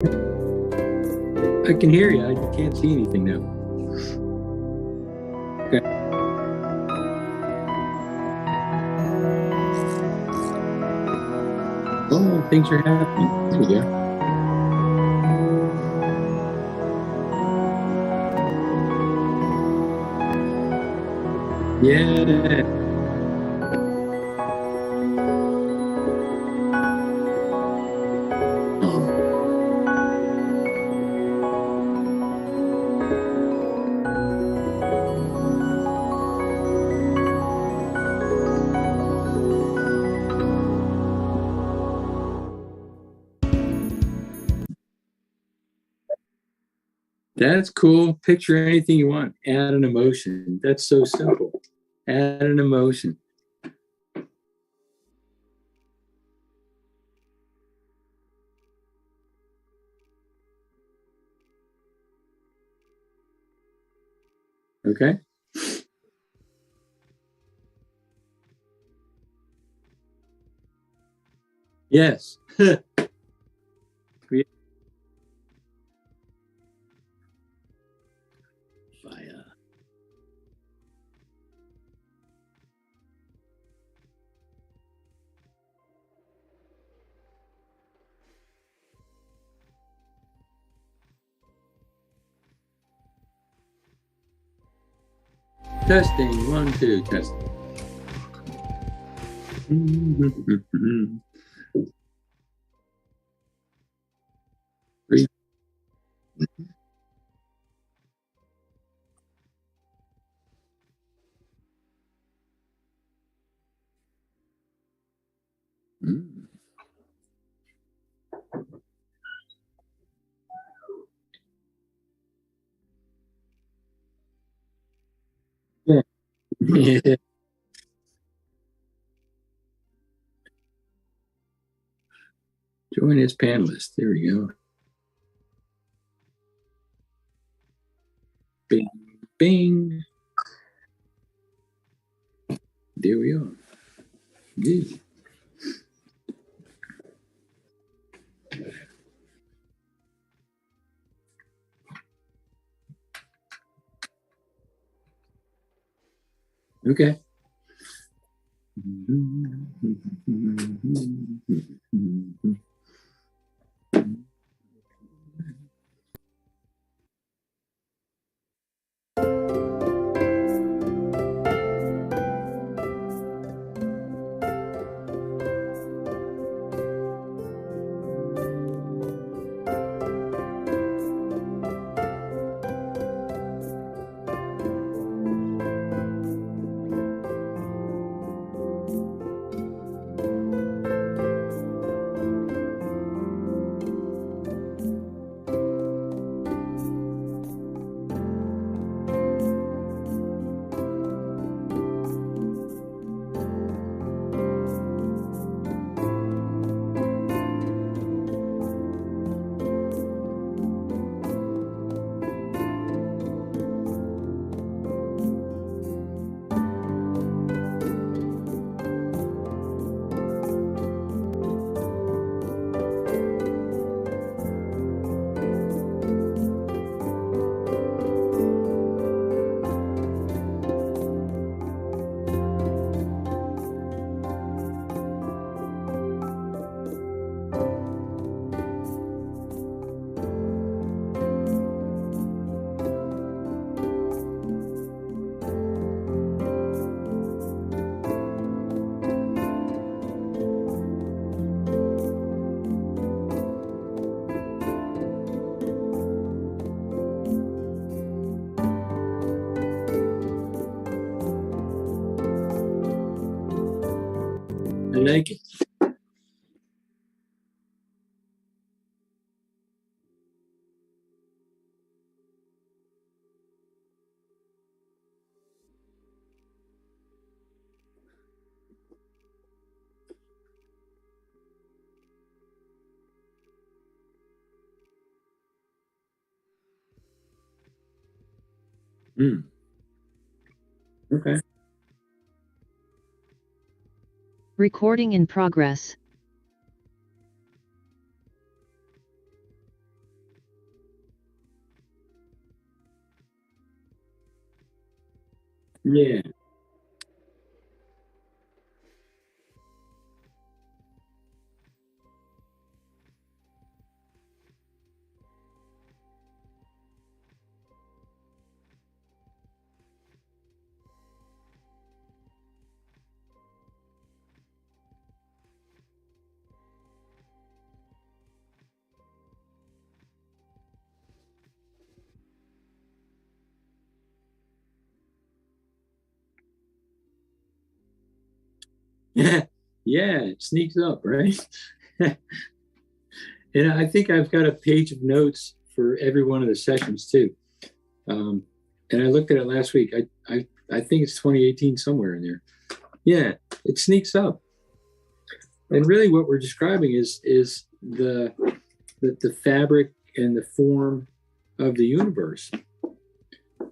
I can hear you. I can't see anything now. Okay. Oh, things are happening. There we go. Yeah. Oh, that's cool. Picture anything you want. Add an emotion. That's so simple. Add an emotion. Okay. Yes. Fire. Testing. 1, 2, testing. Three. Mm. Yeah. Yeah. Join as panelist. There we go. Bing, bing. There we are. Good. Okay. I like it. Mm. Okay. Recording in progress. Yeah. Yeah. Yeah. It sneaks up, right? And I think I've got a page of notes for every one of the sessions too. Um, and I looked at it last week. I think it's 2018 somewhere in there. Yeah, it sneaks up. And really, what we're describing is the fabric and the form of the universe.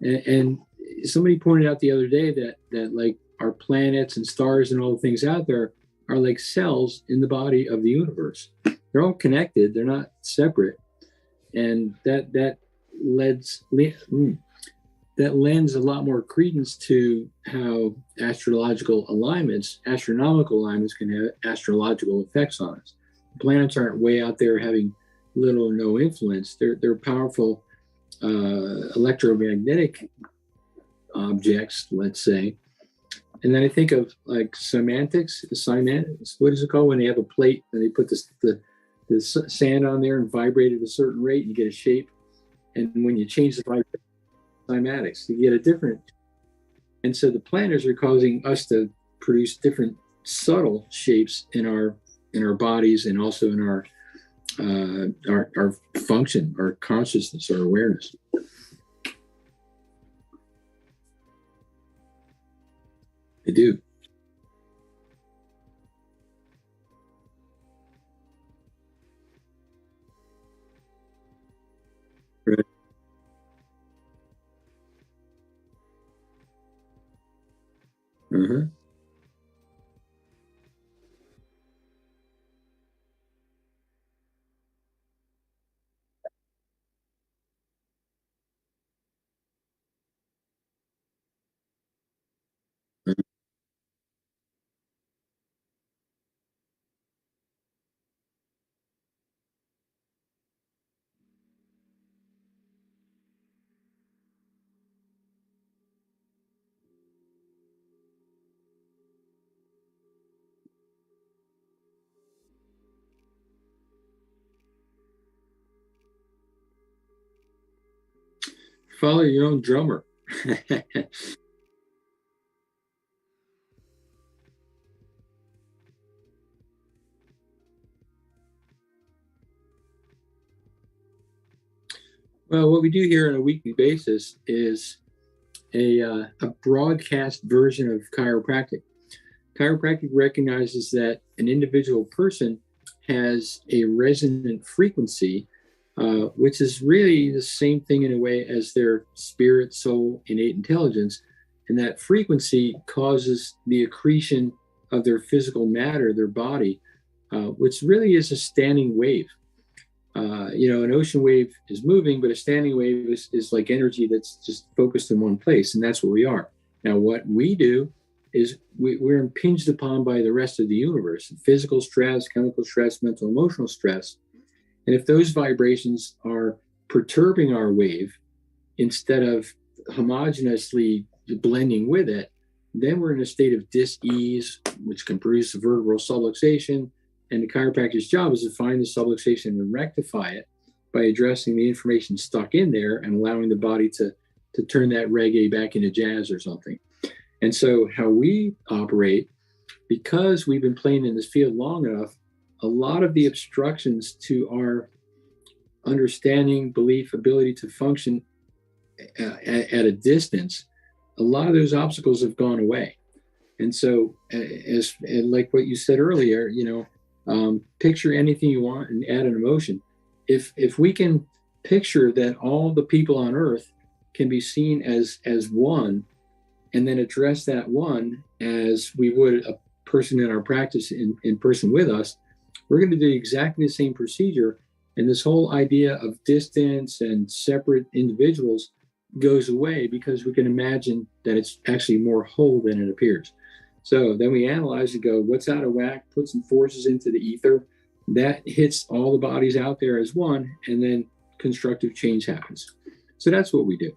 And somebody pointed out the other day that like our planets and stars and all the things out there are like cells in the body of the universe. They're all connected. They're not separate, and that lends that lends a lot more credence to how astronomical alignments can have astrological effects on us. The planets aren't way out there having little or no influence. They're powerful electromagnetic objects, let's say. And then I think of like semantics. What is it called when they have a plate and they put the sand on there and vibrate at a certain rate, and you get a shape. And when you change the vibration, cymatics, you get a different. And so the planners are causing us to produce different subtle shapes in our bodies and also in our function, our consciousness, our awareness. They do. Right. Uh-huh. Follow your own drummer. Well, what we do here on a weekly basis is a broadcast version of chiropractic. Chiropractic recognizes that an individual person has a resonant frequency, which is really the same thing in a way as their spirit, soul, innate intelligence. And that frequency causes the accretion of their physical matter, their body, which really is a standing wave. An ocean wave is moving, but a standing wave is like energy that's just focused in one place, and that's what we are. Now, what we do is we're impinged upon by the rest of the universe: physical stress, chemical stress, mental, emotional stress. And if those vibrations are perturbing our wave instead of homogeneously blending with it, then we're in a state of dis-ease, which can produce a vertebral subluxation. And the chiropractor's job is to find the subluxation and rectify it by addressing the information stuck in there and allowing the body to turn that reggae back into jazz or something. And so, how we operate, because we've been playing in this field long enough, a lot of the obstructions to our understanding, belief, ability to function at a distance, a lot of those obstacles have gone away. And so, and like what you said earlier, picture anything you want and add an emotion. If we can picture that all the people on Earth can be seen as one, and then address that one as we would a person in our practice in person with us, we're going to do exactly the same procedure. And this whole idea of distance and separate individuals goes away because we can imagine that it's actually more whole than it appears. So then we analyze and go, what's out of whack, put some forces into the ether. That hits all the bodies out there as one, and then constructive change happens. So that's what we do.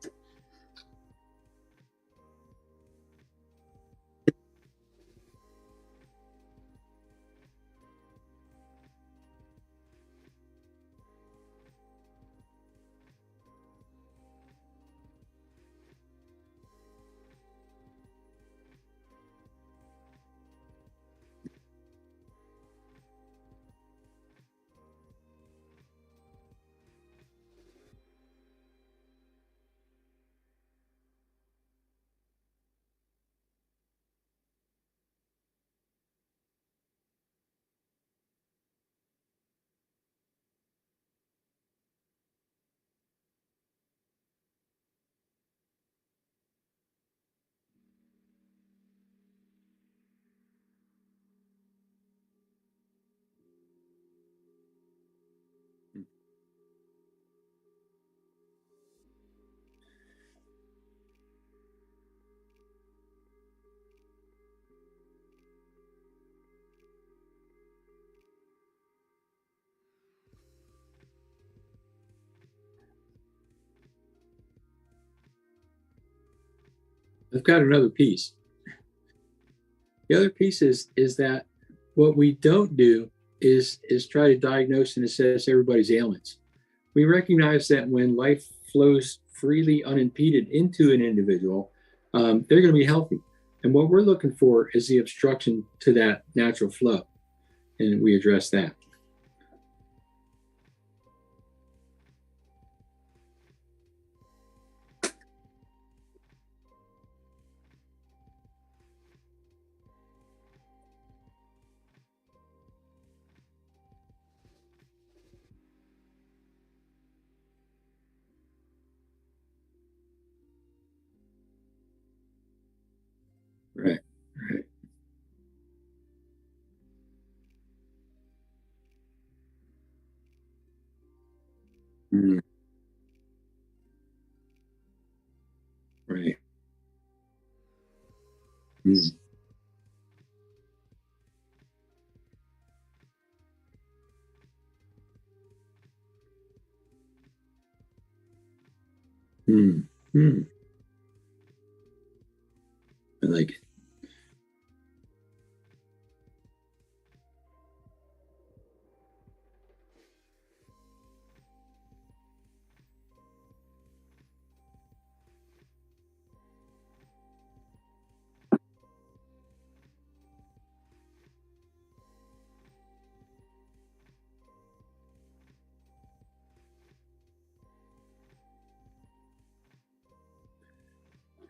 I've got another piece. The other piece is that what we don't do is try to diagnose and assess everybody's ailments. We recognize that when life flows freely, unimpeded into an individual, they're going to be healthy. And what we're looking for is the obstruction to that natural flow, and we address that. Right. Right. Mm, right. Mm, mm, mm. I like it.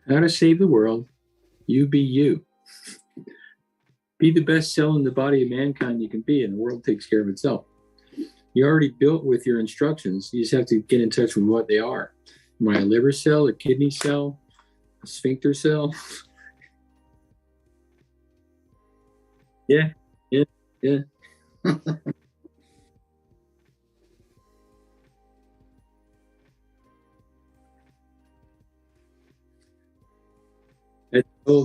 How to save the world. You be you. Be the best cell in the body of mankind you can be, and the world takes care of itself. You're already built with your instructions. You just have to get in touch with what they are. Am I a liver cell, a kidney cell, a sphincter cell? Yeah, yeah, yeah.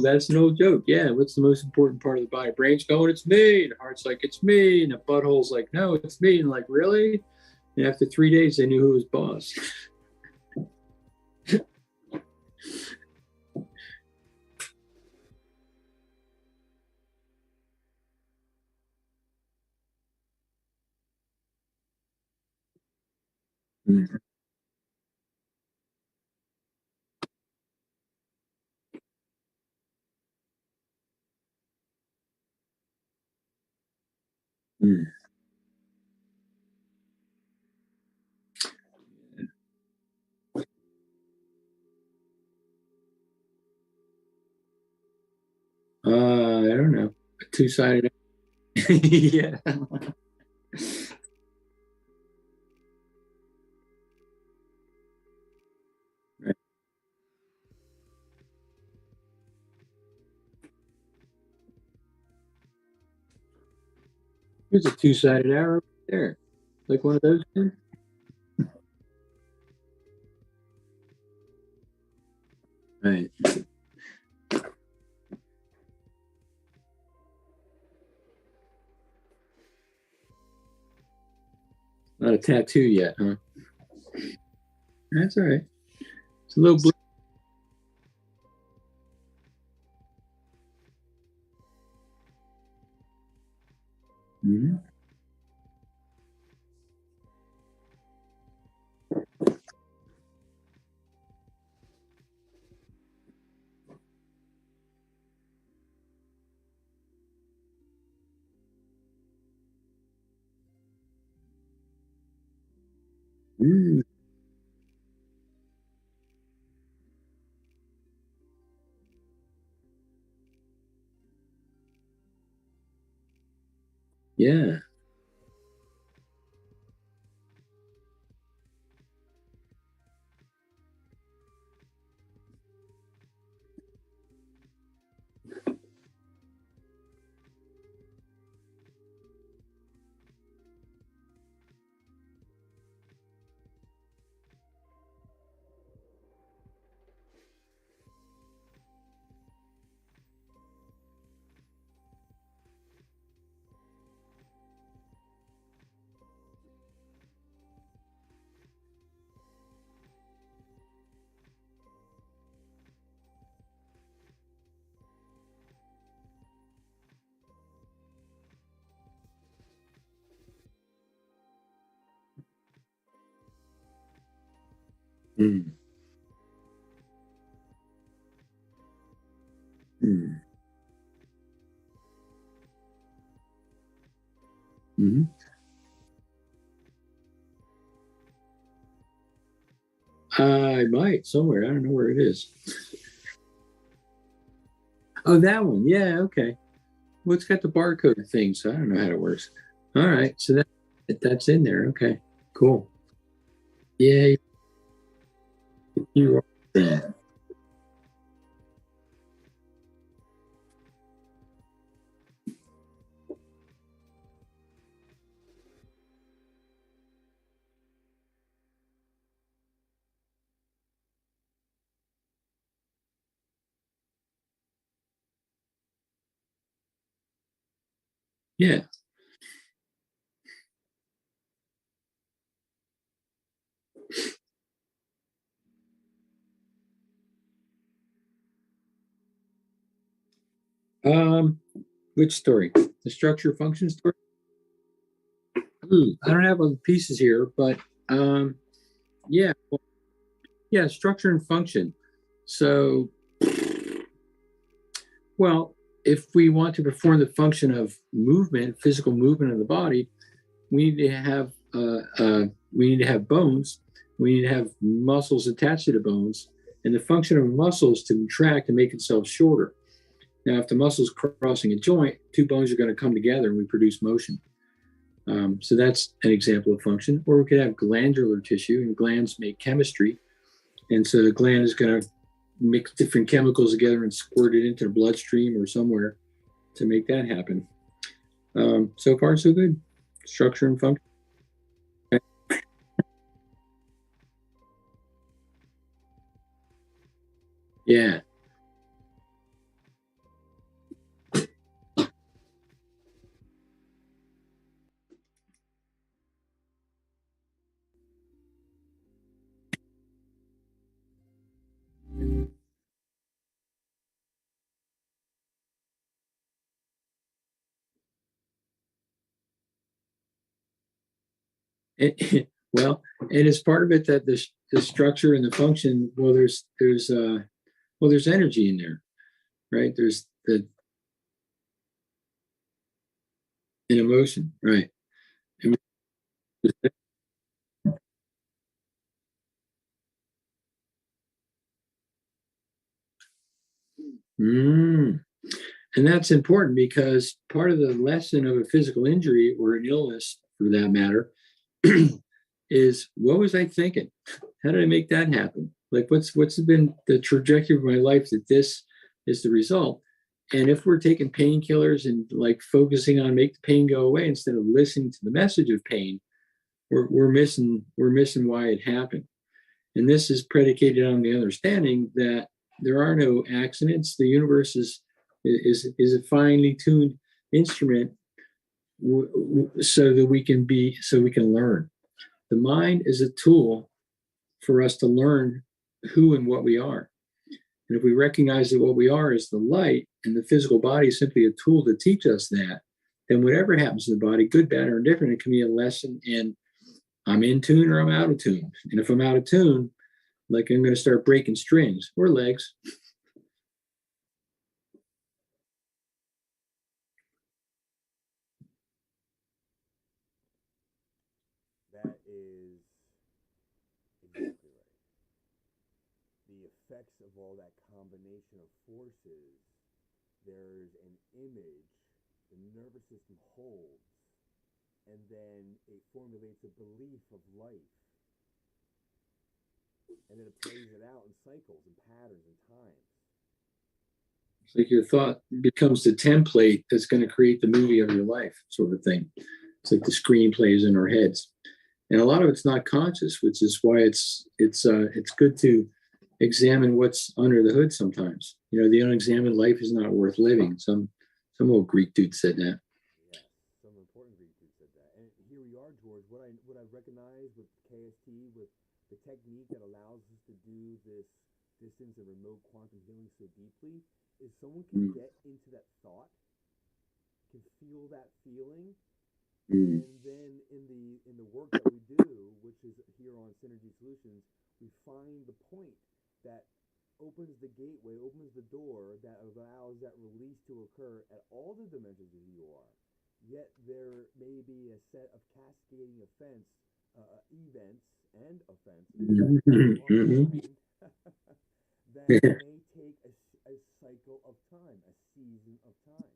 That's no joke. Yeah, what's the most important part of the body? Brain's going, it's me. The heart's like, it's me. And the butthole's like, no, it's me. And like, really? And after 3 days, they knew who was boss. Mm, mm. I don't know. A two-sided. Yeah. Right. Here's a two-sided arrow right there. Like one of those things. Not a tattoo yet, huh? That's all right. It's a little blue. Mhm. Mm, yeah. Mm, mm, mhm. I might somewhere. I don't know where it is. Oh, that one. Yeah. Okay. Well, it's got the barcode thing, so I don't know how it works. All right. So that's in there. Okay. Cool. Yeah. You are. Yeah. Um, which story? The structure function story? I don't have all the pieces here, but um, yeah, yeah, structure and function. So, well, if we want to perform the function of movement, physical movement of the body, we need to have we need to have bones. We need to have muscles attached to the bones, and the function of a muscle is to contract and make itself shorter. Now, if the muscle is crossing a joint, two bones are going to come together and we produce motion. So that's an example of function. Or we could have glandular tissue, and glands make chemistry. And so the gland is going to mix different chemicals together and squirt it into the bloodstream or somewhere to make that happen. So far, so good. Structure and function. Yeah. Well, and it's part of it that the structure and the function. Well, there's energy in there, right? There's the an emotion, right? Mm. And that's important because part of the lesson of a physical injury or an illness, for that matter, is what was I thinking? How did I make that happen? Like, what's been the trajectory of my life that this is the result? And if we're taking painkillers and like focusing on make the pain go away instead of listening to the message of pain, we're missing why it happened. And this is predicated on the understanding that there are no accidents. The universe is a finely tuned instrument so that we can learn. The mind is a tool for us to learn who and what we are. And if we recognize that what we are is the light and the physical body is simply a tool to teach us that, then whatever happens to the body, good, bad, or indifferent, it can be a lesson in I'm in tune or I'm out of tune. And if I'm out of tune, like I'm going to start breaking strings or legs. That is exactly right. The effects of all that combination of forces, there's an image the nervous system holds, and then it formulates a belief of life, and then it plays it out in cycles and patterns and times. It's like your thought becomes the template that's going to create the movie of your life, sort of thing. It's like the screenplays in our heads, and a lot of it's not conscious, which is why it's good to examine what's under the hood sometimes. You know, the unexamined life is not worth living. Some old Greek dude said that. Yes, some important Greek dude said that. And here we are, George. What I recognize with KST, with the technique that allows us to do this distance and remote quantum healing so deeply, is someone can Mm, get into that thought, can feel that feeling, mm, and then in the work that we do, which is here on Synergy Solutions, we find the point that opens the gateway, opens the door that allows that release to occur at all the dimensions of who you are. Yet there may be a set of cascading events and offenses mhm, on the mhm. mind that may take a cycle of time, a season of time.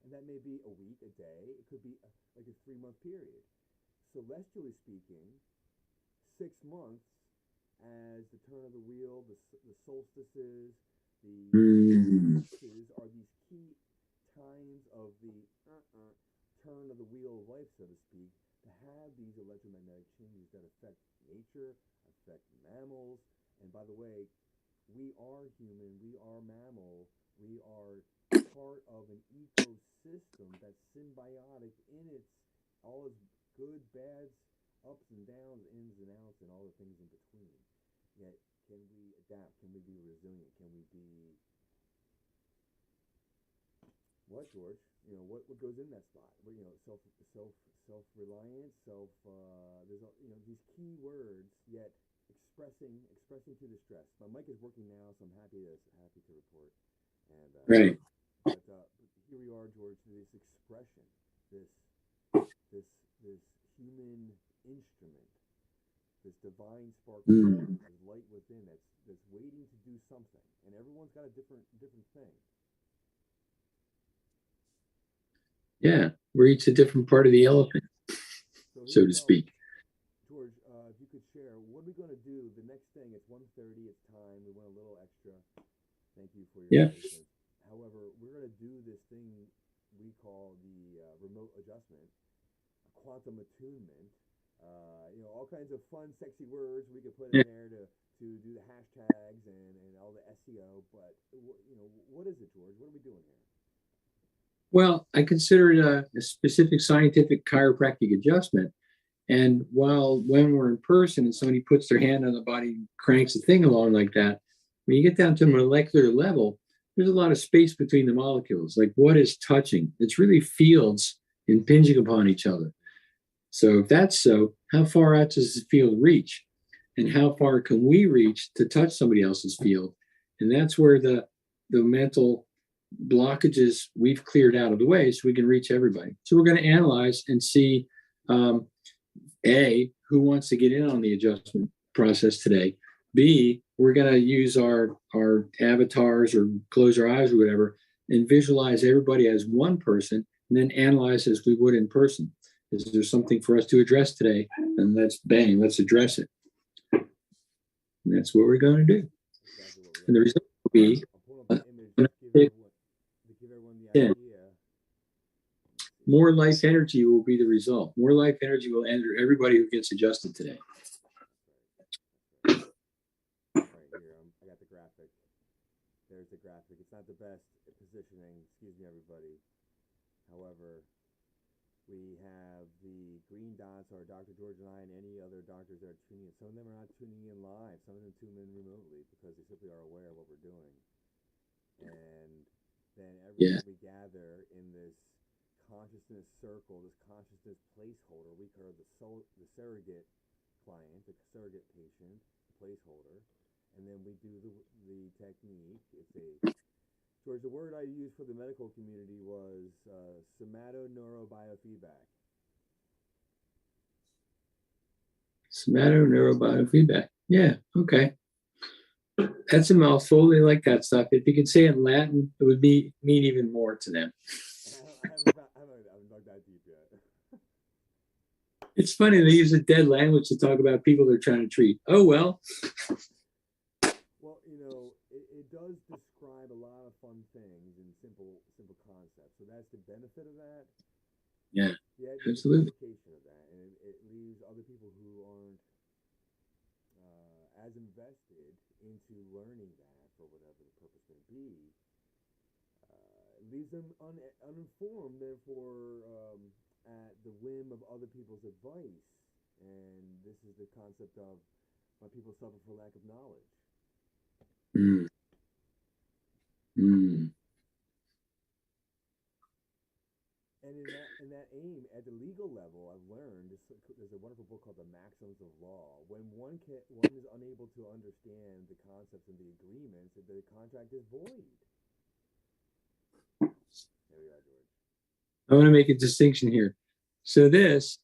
And that may be a week, a day, it could be like a 3 month period. Celestially speaking, 6 months as the turn of the wheel, the solstices, the Mm, equinoxes are these key times of the turn of the wheel of life, so to speak, to have these electromagnetic changes that affect nature, affect mammals. And by the way, we are human, we are mammal, we are part of an ecosystem that's symbiotic in its all its good, bads, ups and downs, ins and outs, and all the things in between. Yet, can we adapt? Can we be resilient? Can we be what, George? What goes in that spot? Self reliance, self. There's these key words, yet expressing to the stress. My mic is working now, so I'm happy to report. And right. but here we are, George. This expression, this this this human instrument, this divine spark within, Mm. this light within that's waiting to do something, and everyone's got a different thing. Yeah, we're each a different part of the elephant, So here so we to go, speak. George. If you could share, what are we going to do? The next thing, it's 1:30. It's time. We went a little extra. Thank you for your Yeah. patience. However, we're going to do this thing we call the remote adjustment, quantum attunement. All kinds of fun, sexy words we could put in Yeah. there to do the hashtags and all the SEO. But what is it, George? What are we doing here? Well, I consider it a specific scientific chiropractic adjustment. And while when we're in person and somebody puts their hand on the body and cranks the thing along like that, when you get down to a molecular level, there's a lot of space between the molecules. Like what is touching? It's really fields impinging upon each other. So if that's so, how far out does the field reach? And how far can we reach to touch somebody else's field? And that's where the mental blockages we've cleared out of the way so we can reach everybody. So we're going to analyze and see um, A, who wants to get in on the adjustment process today? B, we're going to use our avatars or close our eyes or whatever and visualize everybody as one person and then analyze as we would in person. Is there something for us to address today? And let's address it. And that's what we're going to do. Exactly what we're And the gonna do. result will be I'll pull up uh, the image just to give everyone the 10. idea. Let me see. More life energy will be the result. More life energy will enter everybody who gets adjusted today. That's right. That's right. All right, here I got the graphic. There's the graphic. It's not the best positioning. Excuse me, everybody. However, We have the green dots are Dr. George and I and any other doctors that are tuning in. Some of them are not tuning in live. Some of them tune in remotely because they simply are aware of what we're doing. And then every Yeah. time we gather in this consciousness circle, this consciousness placeholder, we call the surrogate client, the surrogate patient, the placeholder, and then we do the technique. It's a George, the word I used for the medical community was somatoneurobiofeedback. Somatoneurobiofeedback. Yeah. Okay. That's a mouthful. They like that stuff. If you could say it in Latin, it would mean even more to them. I haven't dug that deep yet. It's funny they use a dead language to talk about people they're trying to treat. Oh well. Well, it does describe a lot of fun things in simple concepts. So that's the benefit of that. Yeah, Yeah, there's a absolutely. complication of that, and it leaves other people who aren't as invested into learning that for whatever the purpose may be. It leaves them uninformed, therefore at the whim of other people's advice. And this is the concept of why people suffer for lack of knowledge. Mm. Mm. And in that aim, at the legal level, I've learned there's a wonderful book called The Maxims of Law. When one is unable to understand the concepts and the agreements, the contract is void. There we are, George. I want to make a distinction here. So this,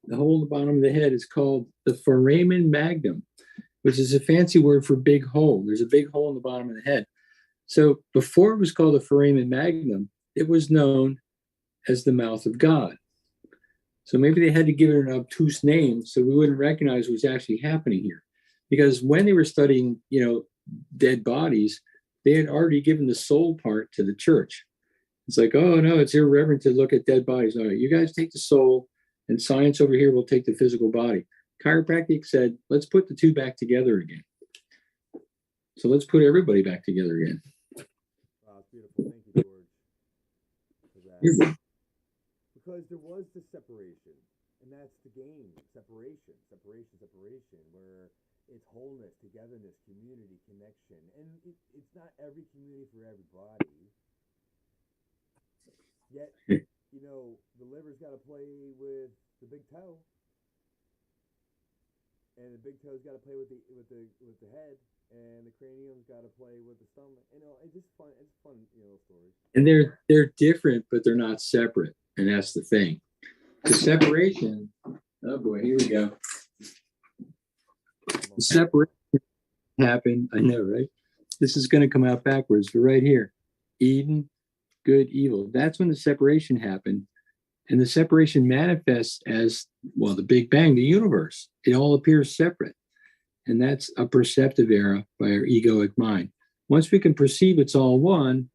the hole at the bottom of the head, is called the foramen magnum, which is a fancy word for big hole. There's a big hole in the bottom of the head. So before it was called the foramen magnum, it was known as the mouth of God. So maybe they had to give it an obtuse name so we wouldn't recognize what's actually happening here. Because when they were studying, dead bodies, they had already given the soul part to the church. It's like, oh no, it's irreverent to look at dead bodies. All right, you guys take the soul, and science over here will take the physical body. Chiropractic said, let's put the two back together again. So let's put everybody back together again. Wow, it's beautiful. Thank you, George, for that. Because there was the separation, and that's the game. Separation, where it's wholeness, togetherness, community, connection. And it's not every community for everybody. Yet, the liver's got to play with the big toe, and the big toe's got to play with the head, and the cranium's got to play with the stomach. It's just fun. It's fun, stories. And they're different, but they're not separate. And that's the thing. The separation, oh boy, here we go. The separation happened, I know, right? This is going to come out backwards, but right here, Eden, good, evil. That's when the separation happened. And the separation manifests as, well, the Big Bang, the universe. It all appears separate. And that's a perceptive error by our egoic mind. Once we can perceive it's all one,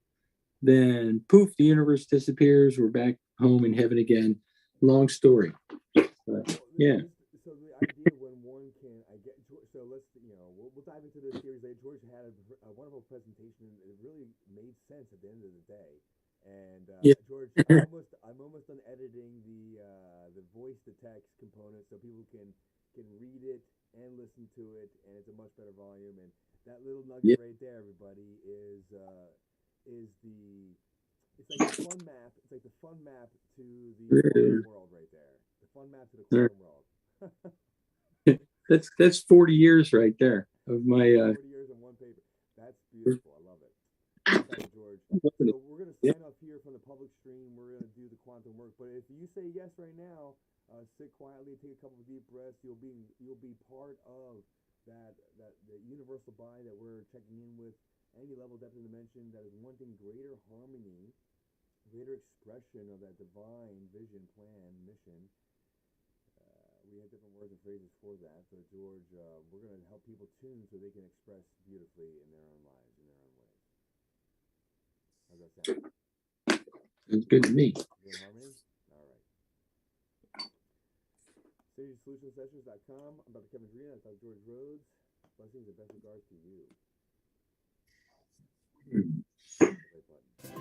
then poof, the universe disappears. We're back home in heaven again. Long story. But, yeah. So the idea when one can, so let's, we'll dive into this series later. George had a wonderful presentation, and it really made sense at the end of the day. And Yeah. George, I'm almost done editing the voice to text component, so people can read it and listen to it, and it's a much better volume. And that little nugget right there, everybody, is it's like the fun map. It's like the fun map to the quantum world right there. The fun map to the quantum world. That's 40 years right there of my 40 years on one paper. That's beautiful. I love it. Thank you, George. So we're going to sign off here from the public stream. We're going to do the quantum work. But if you say yes right now, sit quietly, take a couple of deep breaths. You'll be part of that the universal body that we're checking in with. Any level, depth, and dimension that is wanting greater harmony, greater expression of that divine vision, plan, mission. We have different words and phrases for that. So, George, we're going to help people tune so they can express beautifully in their own lives, in their own ways. How's that sound? It's good to me. Good harmony? All right. CitySolutionSessions.com. I'm Dr. Kevin Drina. That's Dr. George Rhodes. Blessings and best regards to you. Play button.